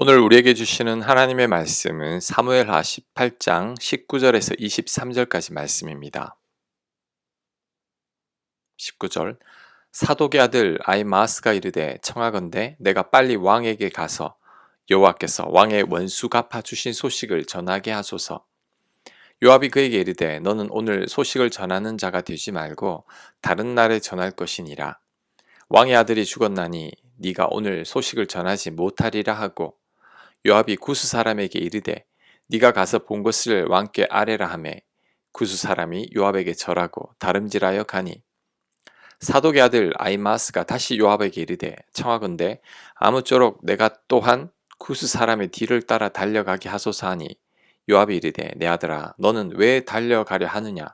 오늘 우리에게 주시는 하나님의 말씀은 사무엘하 18장 19절에서 23절까지 말씀입니다. 19절 사독의 아들 아히마아스가 이르되 청하건대 내가 빨리 왕에게 가서 여호와께서 왕의 원수 갚아 주신 소식을 전하게 하소서. 요압이 그에게 이르되 너는 오늘 소식을 전하는 자가 되지 말고 다른 날에 전할 것이니라. 왕의 아들이 죽었나니 네가 오늘 소식을 전하지 못하리라 하고 요압이 구스 사람에게 이르되 네가 가서 본 것을 왕께 아뢰라 하매 구스 사람이 요압에게 절하고 다름질하여 가니 사독의 아들 아히마아스가 다시 요압에게 이르되 청하건대 아무쪼록 내가 또한 구스 사람의 뒤를 따라 달려가게 하소서 하니 요압이 이르되 내 아들아 너는 왜 달려가려 하느냐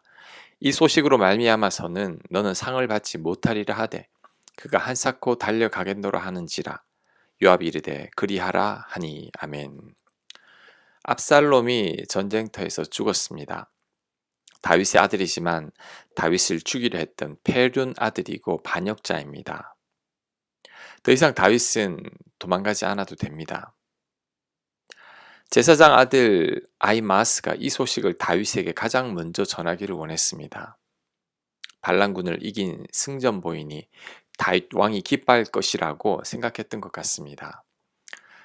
이 소식으로 말미암아서는 너는 상을 받지 못하리라 하되 그가 한사코 달려가겠노라 하는지라. 요압이 이르되 그리하라 하니 아멘. 압살롬이 전쟁터에서 죽었습니다. 다윗의 아들이지만 다윗을 죽이려 했던 페륜 아들이고 반역자입니다. 더 이상 다윗은 도망가지 않아도 됩니다. 제사장 아들 아히마아스가 이 소식을 다윗에게 가장 먼저 전하기를 원했습니다. 반란군을 이긴 승전보이니 다윗 왕이 기뻐할 것이라고 생각했던 것 같습니다.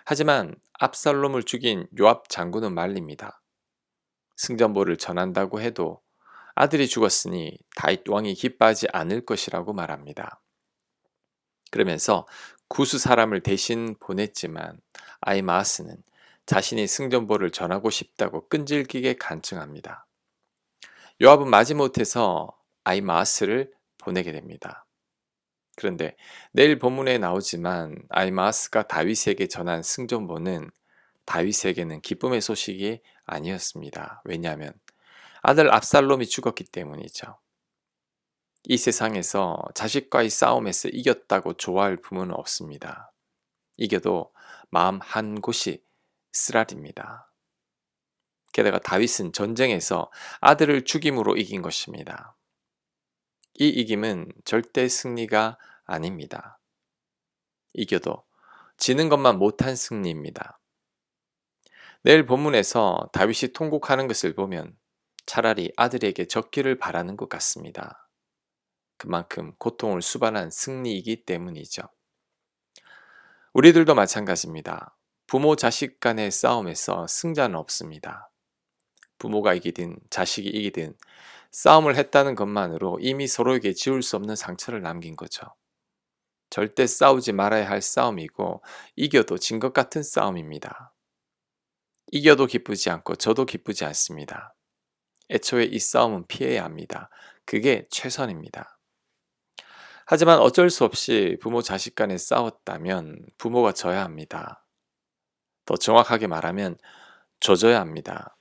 하지만 압살롬을 죽인 요압 장군은 말립니다. 승전보를 전한다고 해도 아들이 죽었으니 다윗 왕이 기뻐하지 않을 것이라고 말합니다. 그러면서 구스 사람을 대신 보냈지만 아히마아스는 자신이 승전보를 전하고 싶다고 끈질기게 간청합니다. 요압은 마지못해서 아히마아스를 보내게 됩니다. 그런데 내일 본문에 나오지만 아히마아스가 다윗에게 전한 승전보는 다윗에게는 기쁨의 소식이 아니었습니다. 왜냐하면 아들 압살롬이 죽었기 때문이죠. 이 세상에서 자식과의 싸움에서 이겼다고 좋아할 부모는 없습니다. 이겨도 마음 한 곳이 쓰라립니다. 게다가 다윗은 전쟁에서 아들을 죽임으로 이긴 것입니다. 이 이김은 절대 승리가 아닙니다. 이겨도 지는 것만 못한 승리입니다. 내일 본문에서 다윗이 통곡하는 것을 보면 차라리 아들에게 졌기를 바라는 것 같습니다. 그만큼 고통을 수반한 승리이기 때문이죠. 우리들도 마찬가지입니다. 부모 자식 간의 싸움에서 승자는 없습니다. 부모가 이기든 자식이 이기든 싸움을 했다는 것만으로 이미 서로에게 지울 수 없는 상처를 남긴 거죠. 절대 싸우지 말아야 할 싸움이고 이겨도 진 것 같은 싸움입니다. 이겨도 기쁘지 않고 져도 기쁘지 않습니다. 애초에 이 싸움은 피해야 합니다. 그게 최선입니다. 하지만 어쩔 수 없이 부모 자식 간에 싸웠다면 부모가 져야 합니다. 더 정확하게 말하면 져줘야 합니다.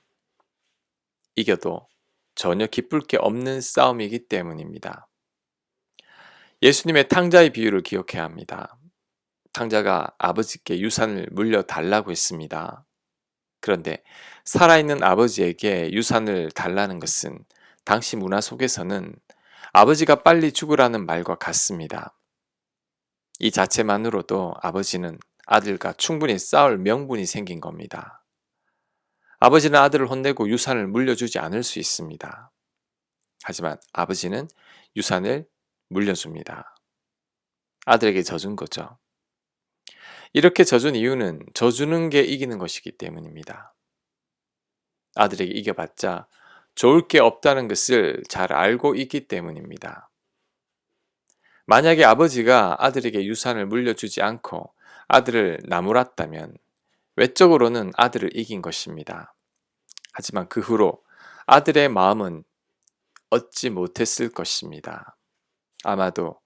이겨도 전혀 기쁠 게 없는 싸움이기 때문입니다. 예수님의 탕자의 비유를 기억해야 합니다. 탕자가 아버지께 유산을 물려달라고 했습니다. 그런데 살아있는 아버지에게 유산을 달라는 것은 당시 문화 속에서는 아버지가 빨리 죽으라는 말과 같습니다. 이 자체만으로도 아버지는 아들과 충분히 싸울 명분이 생긴 겁니다. 아버지는 아들을 혼내고 유산을 물려주지 않을 수 있습니다. 하지만 아버지는 유산을 물려줍니다. 아들에게 져준 거죠. 이렇게 져준 이유는 져주는 게 이기는 것이기 때문입니다. 아들에게 이겨봤자 좋을 게 없다는 것을 잘 알고 있기 때문입니다. 만약에 아버지가 아들에게 유산을 물려주지 않고 아들을 나무랐다면 외적으로는 아들을 이긴 것입니다. 하지만 그 후로 아들의 마음은 얻지 못했을 것입니다. 아마도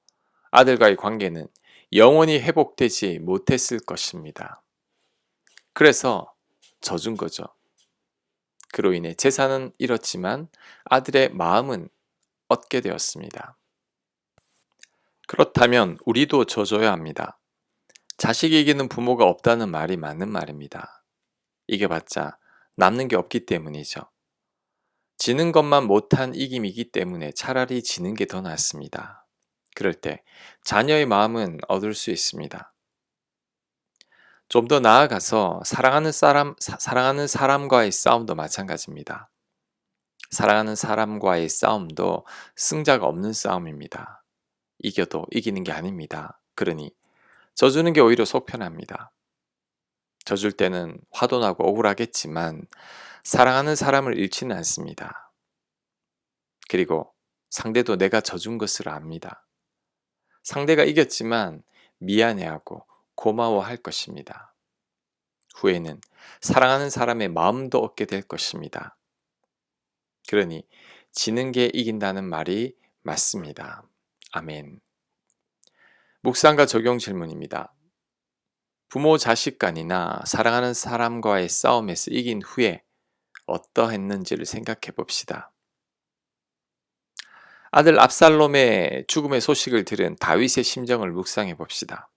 아들과의 관계는 영원히 회복되지 못했을 것입니다. 그래서 져준 거죠. 그로 인해 재산은 잃었지만 아들의 마음은 얻게 되었습니다. 그렇다면 우리도 져줘야 합니다. 자식이 이기는 부모가 없다는 말이 맞는 말입니다. 이겨봤자 남는 게 없기 때문이죠. 지는 것만 못한 이김이기 때문에 차라리 지는 게 더 낫습니다. 그럴 때 자녀의 마음은 얻을 수 있습니다. 좀 더 나아가서 사랑하는 사람과의 싸움도 마찬가지입니다. 사랑하는 사람과의 싸움도 승자가 없는 싸움입니다. 이겨도 이기는 게 아닙니다. 그러니 져주는 게 오히려 속 편합니다. 져줄 때는 화도 나고 억울하겠지만 사랑하는 사람을 잃지는 않습니다. 그리고 상대도 내가 져준 것을 압니다. 상대가 이겼지만 미안해하고 고마워할 것입니다. 후에는 사랑하는 사람의 마음도 얻게 될 것입니다. 그러니 지는 게 이긴다는 말이 맞습니다. 아멘. 묵상과 적용 질문입니다. 부모 자식 간이나 사랑하는 사람과의 싸움에서 이긴 후에 어떠했는지를 생각해 봅시다. 아들 압살롬의 죽음의 소식을 들은 다윗의 심정을 묵상해 봅시다.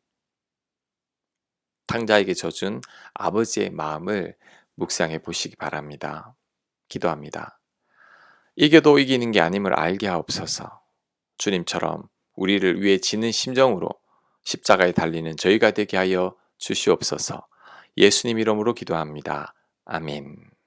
탕자에게 져준 아버지의 마음을 묵상해 보시기 바랍니다. 기도합니다. 이겨도 이기는 게 아님을 알게 하옵소서. 주님처럼 우리를 위해 지는 심정으로 십자가에 달리는 저희가 되게 하여 주시옵소서. 예수님 이름으로 기도합니다. 아멘.